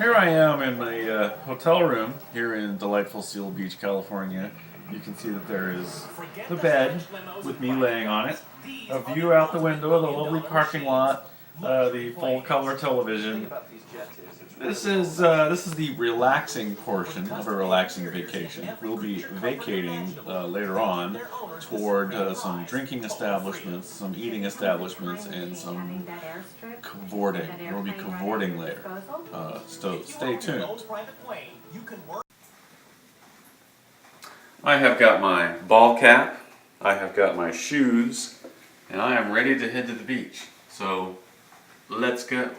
Here I am in my hotel room here in delightful Seal Beach, California. You can see that there is the bed with me laying on it, a view out the window of the lovely parking lot, the full color television. This is the relaxing portion of a relaxing vacation. We'll be vacating later on toward some drinking establishments, some eating establishments, and some cavorting. We'll be cavorting later. So stay tuned. I have got my ball cap, I have got my shoes, and I am ready to head to the beach. So let's go.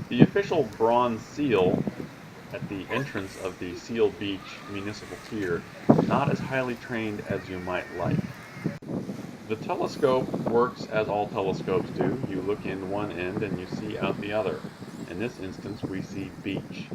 The official bronze seal at the entrance of the Seal Beach Municipal Pier is not as highly trained as you might like. The telescope works as all telescopes do. You look in one end and you see out the other. In this instance, we see beach.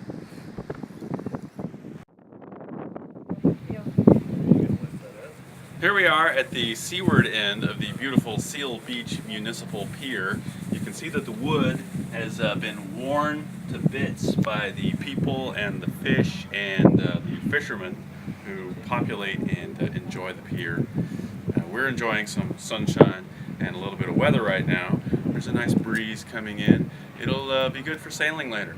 Here we are at the seaward end of the beautiful Seal Beach Municipal Pier. You can see that the wood has been worn to bits by the people and the fish and the fishermen who populate and enjoy the pier. We're enjoying some sunshine and a little bit of weather right now. There's a nice breeze coming in. It'll be good for sailing later.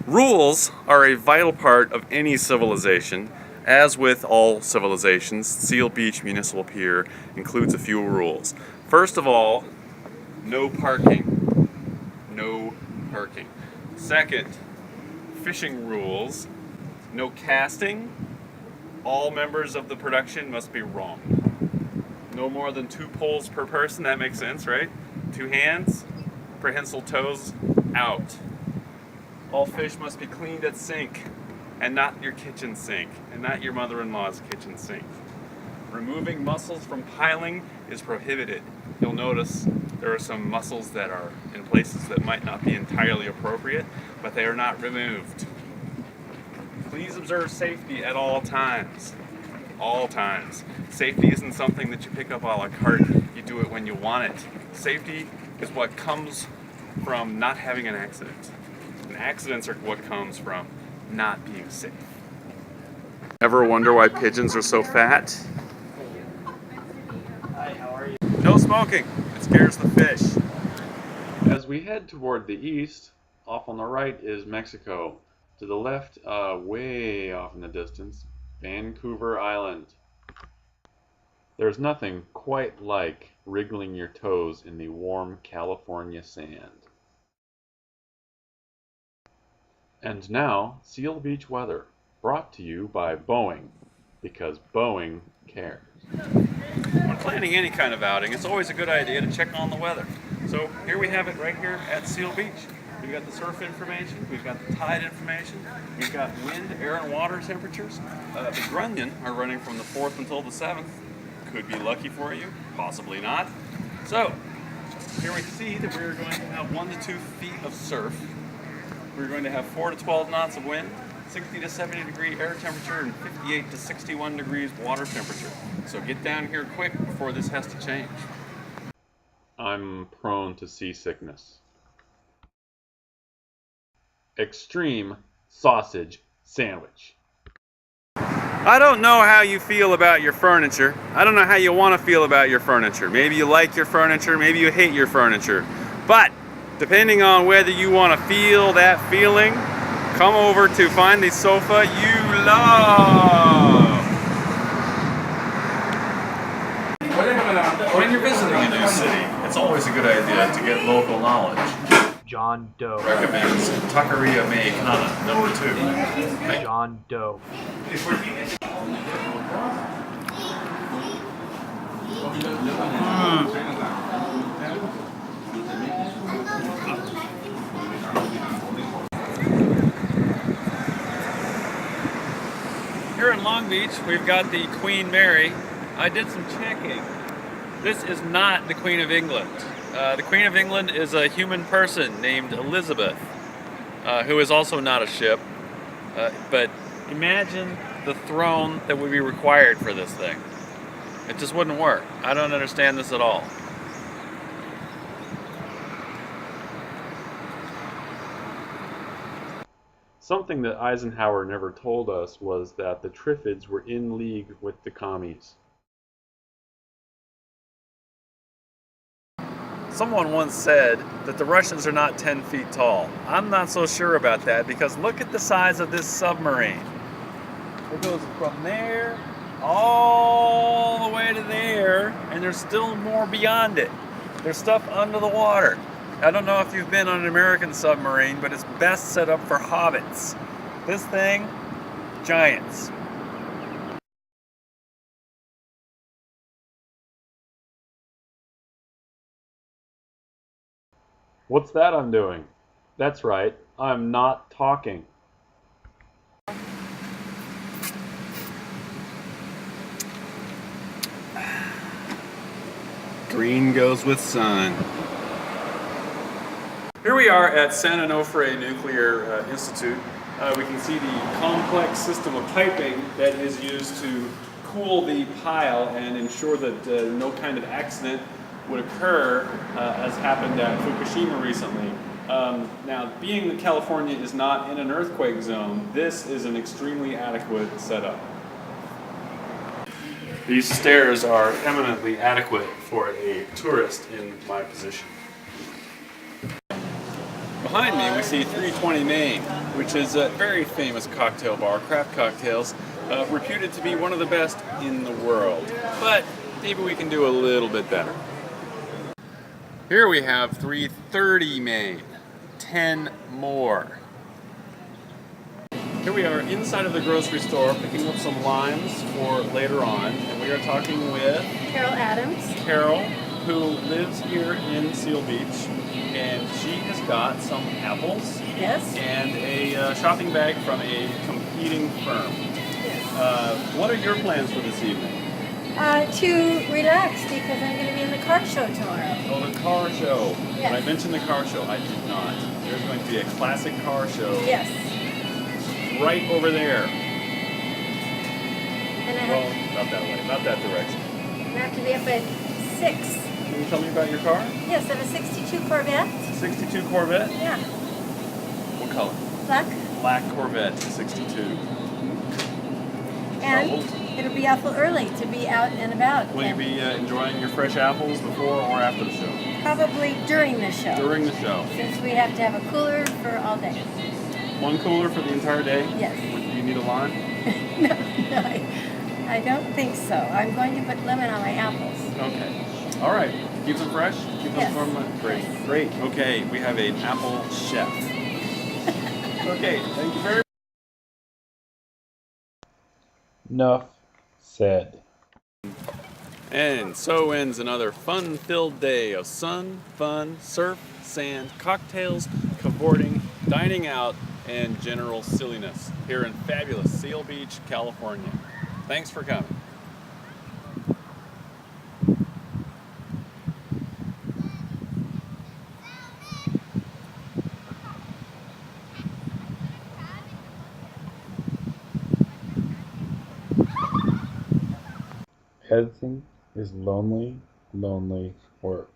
Rules are a vital part of any civilization. As with all civilizations, Seal Beach Municipal Pier includes a few rules. First of all, no parking. No parking. Second, fishing rules. No casting. All members of the production must be wrong. No more than 2 poles per person, that makes sense, right? 2 hands, prehensile toes, out. All fish must be cleaned at sink, and not your kitchen sink, and not your mother-in-law's kitchen sink. Removing mussels from piling is prohibited. You'll notice there are some mussels that are in places that might not be entirely appropriate, but they are not removed. Please observe safety at all times. All times. Safety isn't something that you pick up a la carte. You do it when you want it. Safety is what comes from not having an accident. And accidents are what comes from not being safe. Ever wonder why pigeons are so fat? Hi, how are you? No smoking. It scares the fish. As we head toward the east, off on the right is Mexico. To the left, way off in the distance, Vancouver Island. There's nothing quite like wriggling your toes in the warm California sand. And now, Seal Beach weather, brought to you by Boeing, because Boeing cares. When planning any kind of outing, it's always a good idea to check on the weather. So here we have it right here at Seal Beach. We've got the surf information, we've got the tide information, we've got wind, air, and water temperatures. The Grunion are running from the 4th until the 7th. Could be lucky for you, possibly not. So, here we see that we're going to have 1 to 2 feet of surf. We're going to have 4 to 12 knots of wind, 60 to 70 degree air temperature, and 58 to 61 degrees water temperature. So get down here quick before this has to change. I'm prone to seasickness. Extreme sausage sandwich. I don't know how you feel about your furniture. I don't know how you want to feel about your furniture. Maybe you like your furniture, maybe you hate your furniture. But depending on whether you want to feel that feeling, come over to find the sofa you love. When you're visiting a new city, it's always a good idea to get local knowledge. John Doe. Recommends Taqueria Mexicana #2. John Doe. Here in Long Beach, we've got the Queen Mary. I did some checking. This is not the Queen of England. The Queen of England is a human person named Elizabeth, who is also not a ship. But imagine the throne that would be required for this thing. It just wouldn't work. I don't understand this at all. Something that Eisenhower never told us was that the Triffids were in league with the commies. Someone once said that the Russians are not 10 feet tall. I'm not so sure about that because look at the size of this submarine. It goes from there all the way to there, and there's still more beyond it. There's stuff under the water. I don't know if you've been on an American submarine, but it's best set up for hobbits. This thing, giants. What's that I'm doing? That's right, I'm not talking. Green goes with sun. Here we are at San Onofre Nuclear Institute. We can see the complex system of piping that is used to cool the pile and ensure that no kind of accident would occur as happened at Fukushima recently. Now, being that California is not in an earthquake zone, this is an extremely adequate setup. These stairs are eminently adequate for a tourist in my position. Behind me we see 320 Main, which is a very famous cocktail bar, craft cocktails, reputed to be one of the best in the world. But maybe we can do a little bit better. Here we have 330 Main, 10 more. Here we are inside of the grocery store picking up some limes for later on, and we are talking with Carol Adams. Carol, who lives here in Seal Beach, and she has got some apples Yes. and a shopping bag from a competing firm. Yes. What are your plans for this evening? To relax because I'm going to be in the car show tomorrow. Oh, the car show. Yes. When I mentioned the car show, I did not. There's going to be a classic car show Yes. right over there. And I Well, not that way, not that direction. have to be up at 6. Can you tell me about your car? Yes, I have a 62 Corvette. 62 Corvette? Yeah. What color? Black. Black Corvette, 62. And Troubled? it'll be awful early to be out and about. Will you be enjoying your fresh apples before or after the show? Probably during the show. During the show. Since we have to have a cooler for all day. One cooler for the entire day? Yes. Do you need a lime? No, I don't think so. I'm going to put lemon on my apples. Okay. All right. Keep them fresh? Keep Yes. them from great. Great. Okay. We have an apple chef. Okay. Thank you very much. Enough said. And so ends another fun-filled day of sun, fun, surf, sand, cocktails, cavorting, dining out, and general silliness here in fabulous Seal Beach, California. Thanks for coming. Editing is lonely, lonely work.